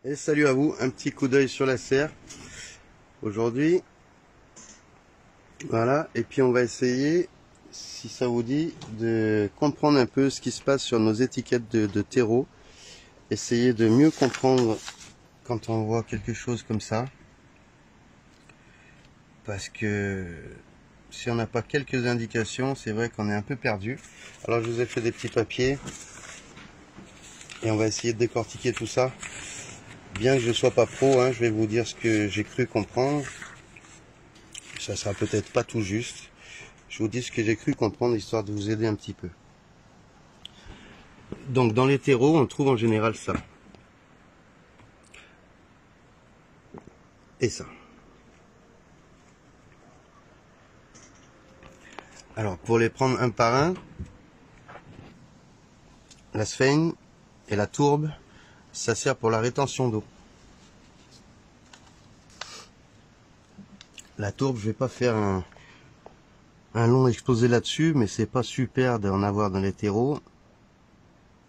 Et salut à vous, un petit coup d'œil sur la serre aujourd'hui. Voilà, et puis on va essayer, si ça vous dit, de comprendre un peu ce qui se passe sur nos étiquettes de terreau. Essayer de mieux comprendre quand on voit quelque chose comme ça. Parce que si on n'a pas quelques indications, c'est vrai qu'on est un peu perdu. Alors je vous ai fait des petits papiers et on va essayer de décortiquer tout ça. Bien que je ne sois pas pro, je vais vous dire ce que j'ai cru comprendre. Ça sera peut-être pas tout juste. Je vous dis ce que j'ai cru comprendre, histoire de vous aider un petit peu. Donc dans les terreaux, on trouve en général ça. Et ça. Alors pour les prendre un par un, la sphène et la tourbe, ça sert pour la rétention d'eau. La tourbe, je vais pas faire un long exposé là-dessus, mais c'est pas super d'en avoir dans les terreaux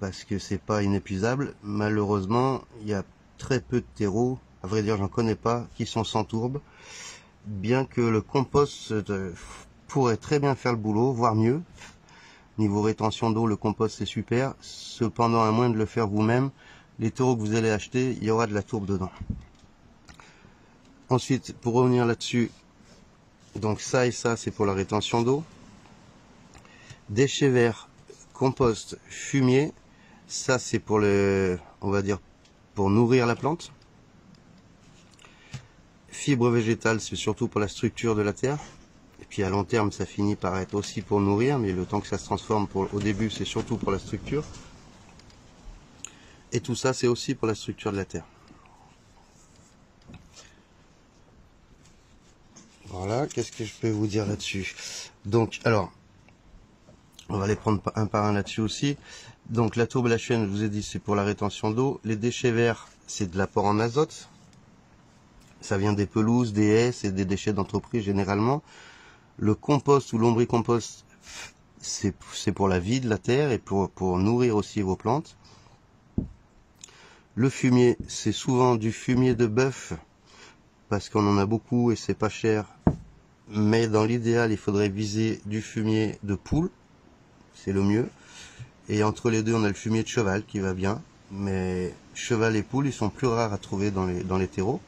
parce que c'est pas inépuisable. Malheureusement, il y a très peu de terreaux, à vrai dire j'en connais pas, qui sont sans tourbe, bien que le compost pourrait très bien faire le boulot, voire mieux. Niveau rétention d'eau, le compost c'est super, cependant à moins de le faire vous-même, les terreaux que vous allez acheter, il y aura de la tourbe dedans. Ensuite, pour revenir là-dessus, donc ça et ça c'est pour la rétention d'eau. Déchets verts, compost, fumier, ça c'est pour le, on va dire, pour nourrir la plante. Fibres végétales, c'est surtout pour la structure de la terre. Et puis à long terme, ça finit par être aussi pour nourrir, mais le temps que ça se transforme, au début, c'est surtout pour la structure. Et tout ça, c'est aussi pour la structure de la terre. Voilà, qu'est-ce que je peux vous dire là-dessus? Donc, alors, on va les prendre un par un là-dessus aussi. Donc la tourbe et la chaîne, je vous ai dit, c'est pour la rétention d'eau. Les déchets verts, c'est de l'apport en azote. Ça vient des pelouses, des haies, c'est des déchets d'entreprise généralement. Le compost ou lombricompost, c'est pour la vie de la terre et pour nourrir aussi vos plantes. Le fumier, c'est souvent du fumier de bœuf, parce qu'on en a beaucoup et c'est pas cher. Mais dans l'idéal, il faudrait viser du fumier de poule, c'est le mieux. Et entre les deux, on a le fumier de cheval qui va bien. Mais cheval et poule, ils sont plus rares à trouver dans les terreaux.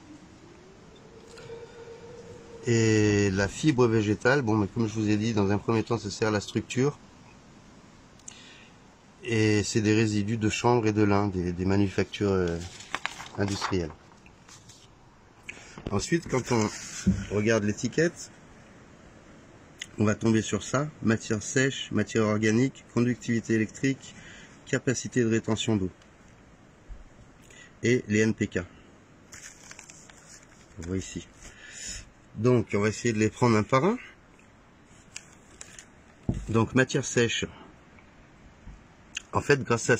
Et la fibre végétale, bon, mais comme je vous ai dit, dans un premier temps, ça sert à la structure. Et c'est des résidus de chanvre et de lin, des manufactures industrielles. Ensuite, quand on regarde l'étiquette, on va tomber sur ça: matière sèche, matière organique, conductivité électrique, capacité de rétention d'eau. Et les NPK. On voit ici. Donc, on va essayer de les prendre un par un. Donc, matière sèche. En fait, grâce à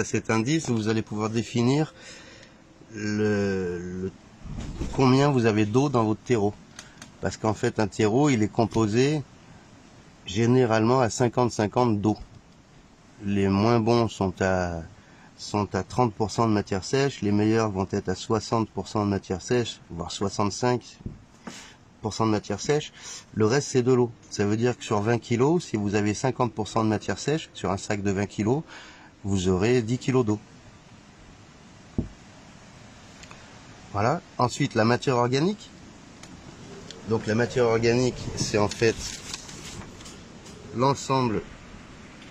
cet indice, vous allez pouvoir définir combien vous avez d'eau dans votre terreau. Parce qu'en fait, un terreau, il est composé généralement à 50-50 d'eau. Les moins bons sont à 30% de matière sèche, les meilleurs vont être à 60% de matière sèche, voire 65% de matière sèche. Le reste, c'est de l'eau. Ça veut dire que sur 20 kg, si vous avez 50% de matière sèche, sur un sac de 20 kg, vous aurez 10 kg d'eau. Voilà. Ensuite, la matière organique. Donc la matière organique, c'est en fait l'ensemble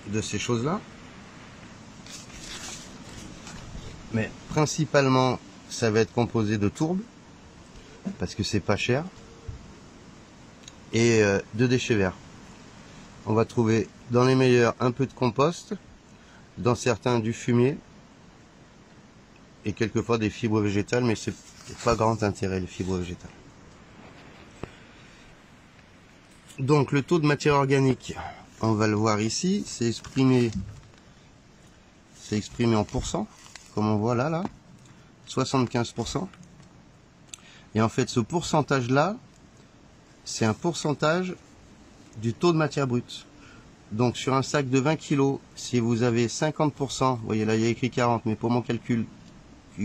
de ces choses-là. Mais principalement, ça va être composé de tourbe, parce que c'est pas cher, et de déchets verts. On va trouver dans les meilleurs un peu de compost, dans certains du fumier, et quelquefois des fibres végétales, mais c'est pas grand intérêt les fibres végétales. Donc le taux de matière organique, on va le voir ici, c'est exprimé en pourcents, comme on voit là, 75%. Et en fait, ce pourcentage-là, c'est un pourcentage du taux de matière brute. Donc sur un sac de 20 kg, si vous avez 50%, vous voyez là il y a écrit 40, mais pour mon calcul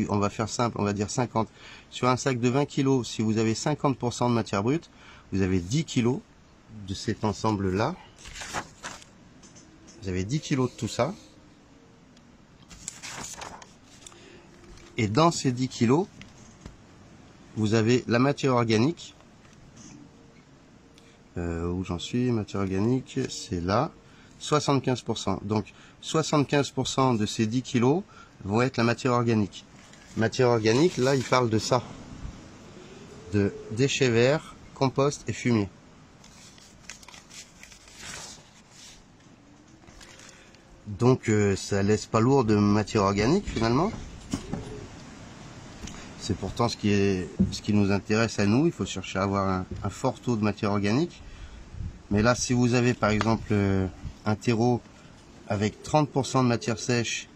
on va faire simple, on va dire 50. Sur un sac de 20 kg, si vous avez 50% de matière brute, vous avez 10 kg de cet ensemble-là. Vous avez 10 kg de tout ça. Et dans ces 10 kg, vous avez la matière organique. Où j'en suis, matière organique, c'est là. 75%. Donc 75% de ces 10 kg vont être la matière organique. Matière organique, là, il parle de ça. De déchets verts, compost et fumier. Donc ça laisse pas lourd de matière organique finalement. C'est pourtant ce qui nous intéresse à nous. Il faut chercher à avoir un fort taux de matière organique. Mais là, si vous avez par exemple un terreau avec 30% de matière sèche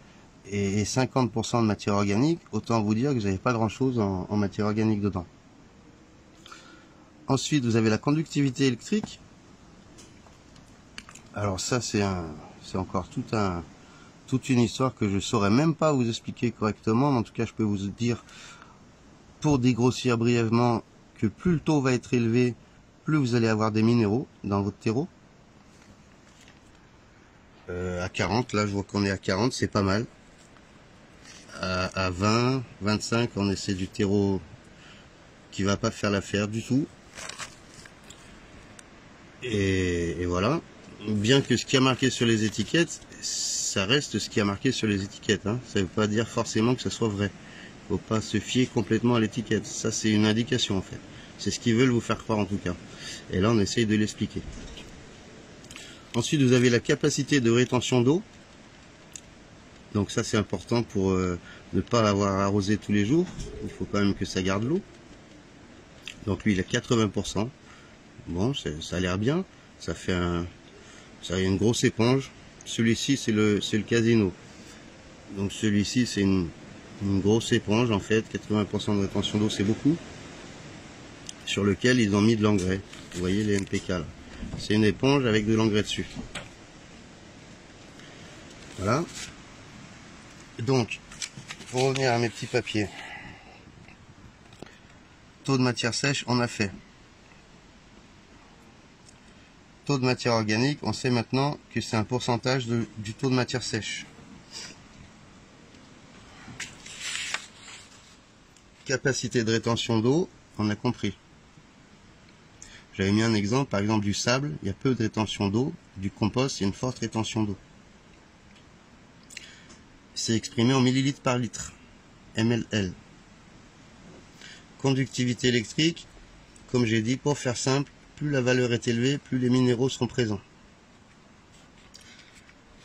et 50% de matière organique, autant vous dire que vous n'avez pas grand chose en matière organique dedans. Ensuite, vous avez la conductivité électrique. Alors ça, c'est encore toute une histoire que je ne saurais même pas vous expliquer correctement. Mais en tout cas, je peux vous dire, pour dégrossir brièvement, que plus le taux va être élevé, plus vous allez avoir des minéraux dans votre terreau. À 40, là je vois qu'on est à 40, c'est pas mal. À 20, 25, on essaie du terreau qui va pas faire l'affaire du tout. Et voilà. Bien que ce qui a marqué sur les étiquettes, ça reste ce qui a marqué sur les étiquettes. Hein. Ça ne veut pas dire forcément que ça soit vrai. Il ne faut pas se fier complètement à l'étiquette. Ça, c'est une indication en fait. C'est ce qu'ils veulent vous faire croire en tout cas. Et là, on essaye de l'expliquer. Ensuite, vous avez la capacité de rétention d'eau. Donc ça, c'est important pour ne pas avoir arrosé tous les jours. Il faut quand même que ça garde l'eau. Donc lui, il a 80%. Bon, ça a l'air bien. Ça fait une grosse éponge. Celui-ci, c'est le casino. Donc celui-ci, c'est une grosse éponge en fait. 80% de rétention d'eau, c'est beaucoup. Sur lequel ils ont mis de l'engrais. Vous voyez les NPK là. C'est une éponge avec de l'engrais dessus. Voilà. Donc, pour revenir à mes petits papiers. Taux de matière sèche, on a fait. Taux de matière organique, on sait maintenant que c'est un pourcentage du taux de matière sèche. Capacité de rétention d'eau, on a compris. J'avais mis un exemple, par exemple du sable, il y a peu de rétention d'eau, du compost, il y a une forte rétention d'eau. C'est exprimé en millilitres par litre, ml. Conductivité électrique, comme j'ai dit, pour faire simple, plus la valeur est élevée, plus les minéraux seront présents.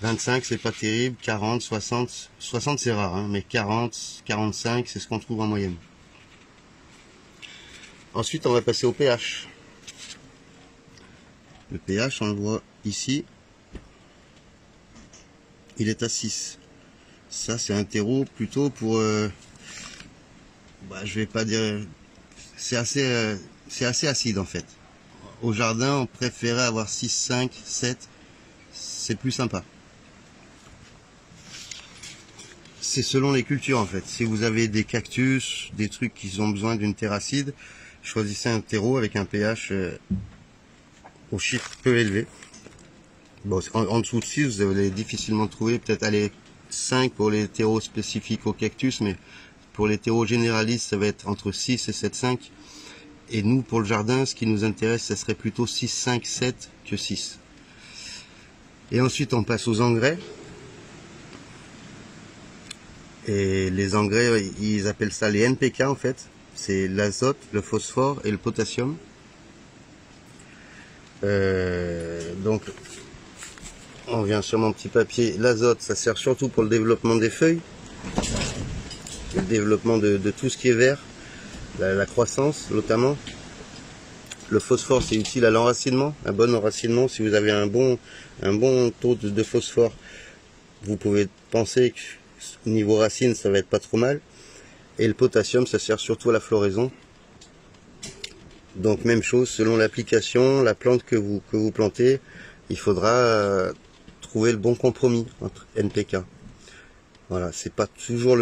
25, c'est pas terrible, 40, 60 c'est rare, hein, mais 40, 45, c'est ce qu'on trouve en moyenne. Ensuite, on va passer au pH. Le pH, on le voit ici, il est à 6. Ça, c'est un terreau plutôt pour... je vais pas dire... C'est assez acide en fait. Au jardin, on préférait avoir 6, 5, 7. C'est plus sympa. C'est selon les cultures en fait. Si vous avez des cactus, des trucs qui ont besoin d'une terre acide, choisissez un terreau avec un pH au chiffre peu élevé. Bon, en dessous de 6, vous allez difficilement trouver, peut-être aller 5 pour les terreaux spécifiques au cactus, mais pour les terreaux généralistes, ça va être entre 6 et 7,5. Et nous, pour le jardin, ce qui nous intéresse, ça serait plutôt 6, 5, 7 que 6. Et ensuite, on passe aux engrais. Et les engrais, ils appellent ça les NPK en fait. C'est l'azote, le phosphore et le potassium. Donc, on vient sur mon petit papier. L'azote, ça sert surtout pour le développement des feuilles, le développement de tout ce qui est vert, la croissance notamment. Le phosphore, c'est utile à l'enracinement, un bon enracinement. Si vous avez un bon taux de phosphore, vous pouvez penser que niveau racine, ça va être pas trop mal. Et le potassium, ça sert surtout à la floraison. Donc même chose, selon l'application, la plante que vous plantez, il faudra trouver le bon compromis entre NPK. Voilà, c'est pas toujours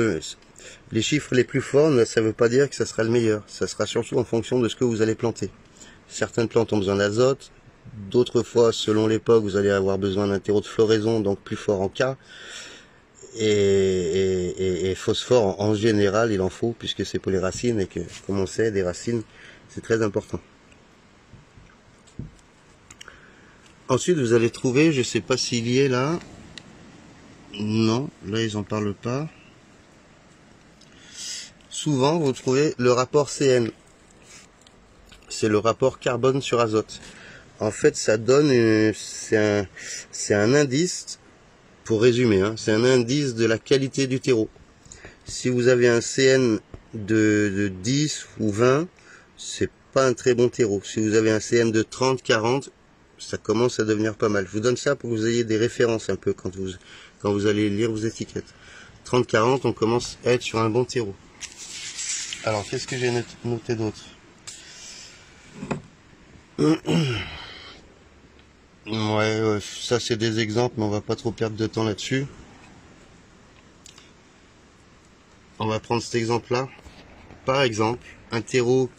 Les chiffres les plus forts, ça ne veut pas dire que ça sera le meilleur. Ça sera surtout en fonction de ce que vous allez planter. Certaines plantes ont besoin d'azote. D'autres fois, selon l'époque, vous allez avoir besoin d'un terreau de floraison, donc plus fort en K. Et phosphore, en général, il en faut, puisque c'est pour les racines, et que, comme on sait, des racines, c'est très important. Ensuite, vous allez trouver, je ne sais pas s'il y est là. Non, là, ils n'en parlent pas. Souvent, vous trouvez le rapport CN. C'est le rapport carbone sur azote. En fait, ça donne, c'est un indice, pour résumer, hein, c'est un indice de la qualité du terreau. Si vous avez un CN de 10 ou 20, c'est pas un très bon terreau. Si vous avez un CN de 30, 40, ça commence à devenir pas mal. Je vous donne ça pour que vous ayez des références un peu quand vous allez lire vos étiquettes. 30, 40, on commence à être sur un bon terreau. Alors, qu'est-ce que j'ai noté d'autre? Ouais, ça c'est des exemples, mais on va pas trop perdre de temps là-dessus. On va prendre cet exemple-là. Par exemple, un terreau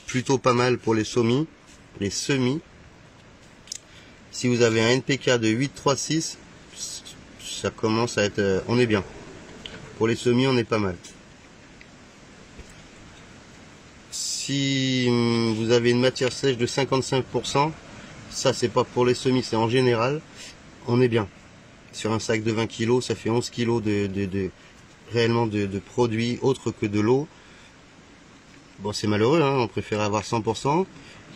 plutôt pas mal pour les semis. Si vous avez un NPK de 8,36, ça commence à être... on est bien. Pour les semis, on est pas mal. Si vous avez une matière sèche de 55%, ça c'est pas pour les semis, c'est en général, on est bien. Sur un sac de 20 kg, ça fait 11 kg réellement de produits autres que de l'eau. Bon, c'est malheureux, hein, on préfère avoir 100%,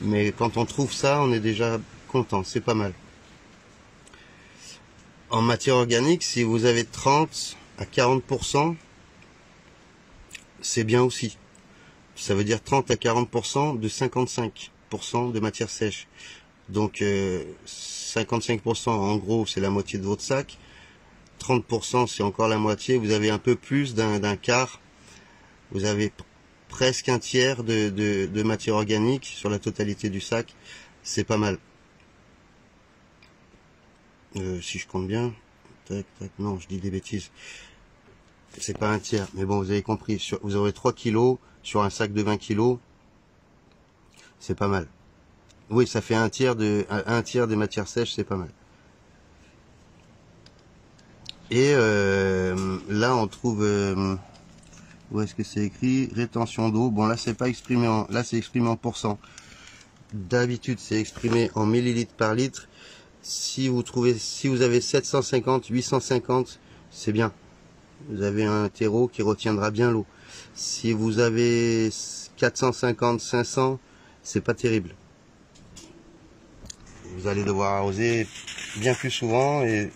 mais quand on trouve ça, on est déjà content, c'est pas mal. En matière organique, si vous avez 30 à 40%, c'est bien aussi. Ça veut dire 30 à 40% de 55% de matière sèche. Donc 55% en gros c'est la moitié de votre sac. 30% c'est encore la moitié. Vous avez un peu plus d'un quart. Vous avez presque un tiers de matière organique sur la totalité du sac. C'est pas mal. Si je compte bien. Tac, tac, non, je dis des bêtises. C'est pas un tiers. Mais bon, vous avez compris. Vous aurez 3 kilos sur un sac de 20 kg. C'est pas mal. Oui, ça fait un tiers des matières sèches, c'est pas mal. Et là, on trouve... où est-ce que c'est écrit? Rétention d'eau. Bon, là, c'est pas exprimé en... Là, c'est exprimé en pourcent. D'habitude, c'est exprimé en millilitres par litre. Si vous avez 750, 850, c'est bien. Vous avez un terreau qui retiendra bien l'eau. Si vous avez 450, 500, c'est pas terrible. Vous allez devoir arroser bien plus souvent et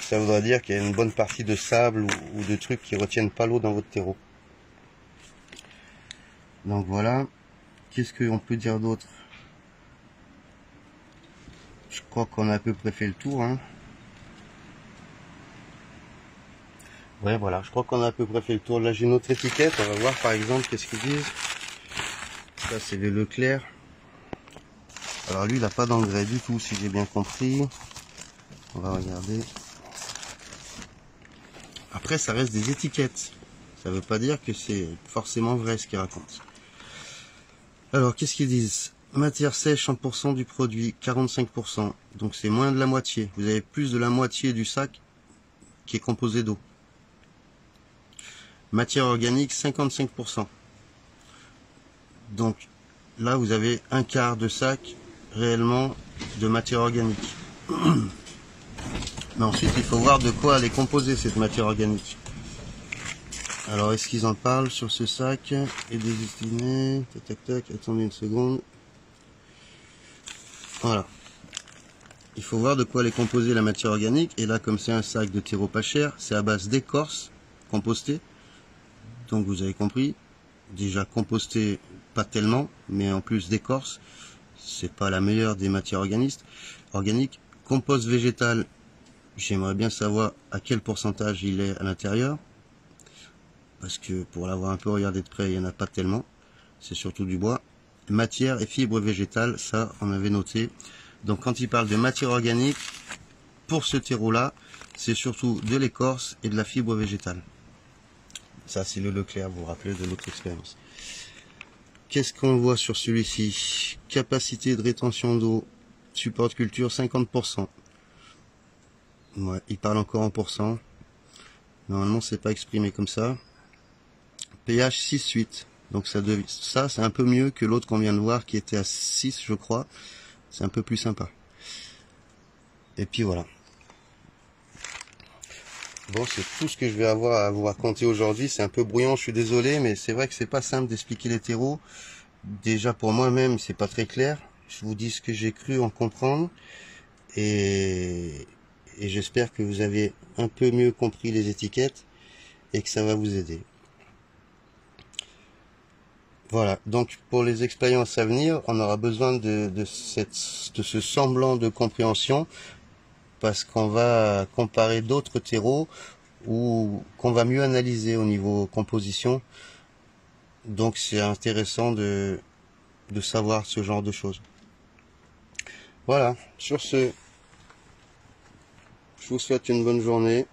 ça voudra dire qu'il y a une bonne partie de sable ou de trucs qui retiennent pas l'eau dans votre terreau. Donc voilà. Qu'est-ce qu'on peut dire d'autre? Je crois qu'on a à peu près fait le tour, hein. Ouais, voilà, je crois qu'on a à peu près fait le tour. Là, j'ai une autre étiquette. On va voir par exemple qu'est-ce qu'ils disent. Ça, c'est le Leclerc. Alors lui, il n'a pas d'engrais du tout, si j'ai bien compris. On va regarder. Après, ça reste des étiquettes. Ça ne veut pas dire que c'est forcément vrai ce qu'ils racontent. Alors, qu'est-ce qu'ils disent? Matière sèche, 100% du produit, 45%. Donc c'est moins de la moitié. Vous avez plus de la moitié du sac qui est composé d'eau. Matière organique, 55%. Donc là, vous avez un quart de sac réellement de matière organique. Mais ensuite, il faut voir de quoi elle est composée, cette matière organique. Alors, est-ce qu'ils en parlent sur ce sac? Et destiné, tac, tac, tac, attendez une seconde. Voilà. Il faut voir de quoi elle est composée, la matière organique. Et là, comme c'est un sac de terreau pas cher, c'est à base d'écorce compostée. Donc, vous avez compris. Déjà composté, pas tellement, mais en plus d'écorce. C'est pas la meilleure des matières organiques. Compost végétal, j'aimerais bien savoir à quel pourcentage il est à l'intérieur. Parce que pour l'avoir un peu regardé de près, il n'y en a pas tellement. C'est surtout du bois. Matière et fibres végétales, ça on avait noté. Donc quand il parle de matière organique, pour ce terreau-là, c'est surtout de l'écorce et de la fibre végétale. Ça, c'est le Leclerc, vous vous rappelez de l'autre expérience. Qu'est-ce qu'on voit sur celui-ci? Capacité de rétention d'eau, support de culture 50%. Ouais, il parle encore en pourcent. Normalement, c'est pas exprimé comme ça. pH 6,8. Donc ça c'est un peu mieux que l'autre qu'on vient de voir qui était à 6, je crois. C'est un peu plus sympa. Et puis voilà. Bon, c'est tout ce que je vais avoir à vous raconter aujourd'hui. C'est un peu brouillon, je suis désolé, mais c'est vrai que c'est pas simple d'expliquer les terreaux. Déjà pour moi-même, c'est pas très clair. Je vous dis ce que j'ai cru en comprendre. Et j'espère que vous avez un peu mieux compris les étiquettes et que ça va vous aider. Voilà, donc pour les expériences à venir, on aura besoin de ce semblant de compréhension parce qu'on va comparer d'autres terreaux ou qu'on va mieux analyser au niveau composition. Donc c'est intéressant de savoir ce genre de choses. Voilà, sur ce, je vous souhaite une bonne journée.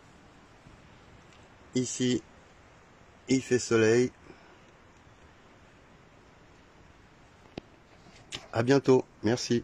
Ici, il fait soleil. À bientôt, merci.